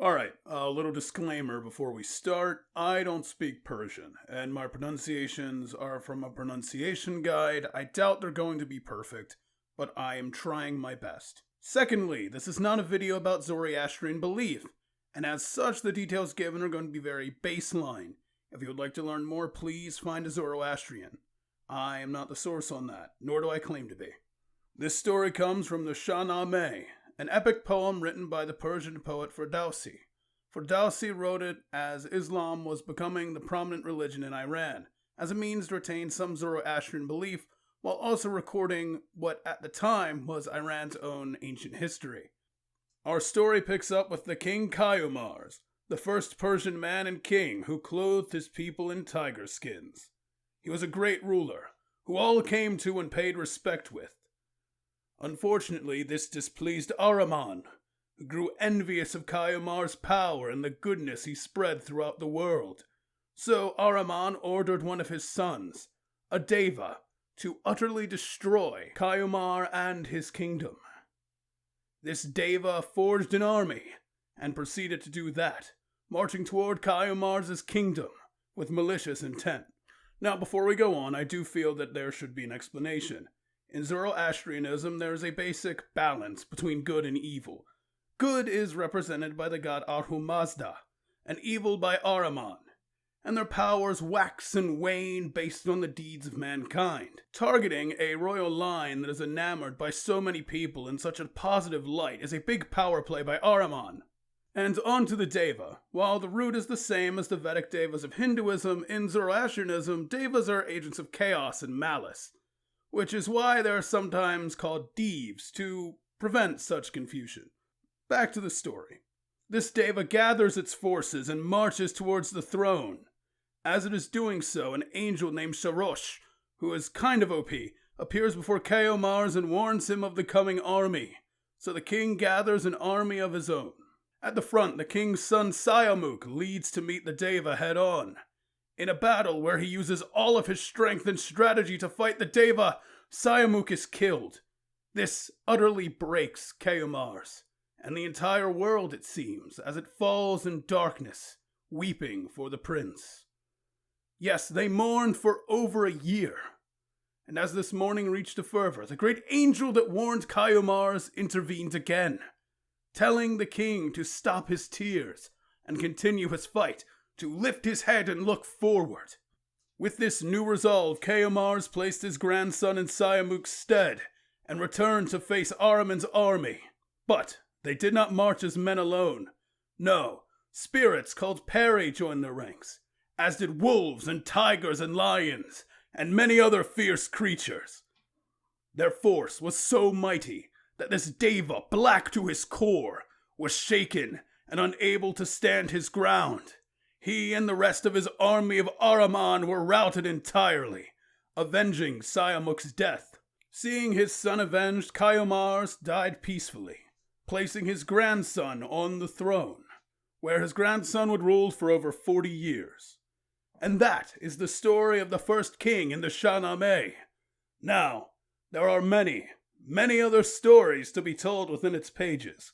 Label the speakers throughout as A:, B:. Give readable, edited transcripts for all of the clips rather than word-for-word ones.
A: Alright, a little disclaimer before we start. I don't speak Persian, and my pronunciations are from a pronunciation guide. I doubt they're going to be perfect, but I am trying my best. Secondly, this is not a video about Zoroastrian belief, and as such, the details given are going to be very baseline. If you would like to learn more, please find a Zoroastrian. I am not the source on that, nor do I claim to be. This story comes from the Shahnameh, an epic poem written by the Persian poet Ferdowsi. Ferdowsi wrote it as Islam was becoming the prominent religion in Iran, as a means to retain some Zoroastrian belief, while also recording what at the time was Iran's own ancient history. Our story picks up with the king Kayumars, the first Persian man and king who clothed his people in tiger skins. He was a great ruler, who all came to and paid respect with. Unfortunately, this displeased Ahriman, who grew envious of Kayumar's power and the goodness he spread throughout the world. So Ahriman ordered one of his sons, a Deva, to utterly destroy Kayumar and his kingdom. This Deva forged an army and proceeded to do that, marching toward Kayumar's kingdom with malicious intent. Now, before we go on, I do feel that there should be an explanation. In Zoroastrianism, there is a basic balance between good and evil. Good is represented by the god Ahura and evil by Ahriman, and their powers wax and wane based on the deeds of mankind. Targeting a royal line that is enamored by so many people in such a positive light is a big power play by Ahriman. And on to the Deva. While the root is the same as the Vedic Devas of Hinduism, in Zoroastrianism, Devas are agents of chaos and malice, which is why they are sometimes called Devs, to prevent such confusion. Back to the story. This Deva gathers its forces and marches towards the throne. As it is doing so, an angel named Sharosh, who is kind of OP, appears before Kayumars and warns him of the coming army. So the king gathers an army of his own. At the front, the king's son Sayamuk leads to meet the Deva head-on. In a battle where he uses all of his strength and strategy to fight the Deva, Sayamuk is killed. This utterly breaks Kayumars, and the entire world, it seems, as it falls in darkness, weeping for the prince. Yes, they mourned for over a year. And as this mourning reached a fervor, the great angel that warned Kayumars intervened again, telling the king to stop his tears and continue his fight, to lift his head and look forward. With this new resolve, Kayumars placed his grandson in Sayamuk's stead and returned to face Ahriman's army. But they did not march as men alone. No, spirits called Peri joined their ranks, as did wolves and tigers and lions, and many other fierce creatures. Their force was so mighty that this Deva, black to his core, was shaken and unable to stand his ground. He and the rest of his army of Ahriman were routed entirely, avenging Sayamuk's death. Seeing his son avenged, Kayumars died peacefully, placing his grandson on the throne, where his grandson would rule for over 40 years. And that is the story of the first king in the Shahnameh. Now, there are many, many other stories to be told within its pages,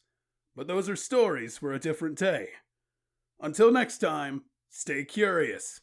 A: but those are stories for a different day. Until next time, stay curious.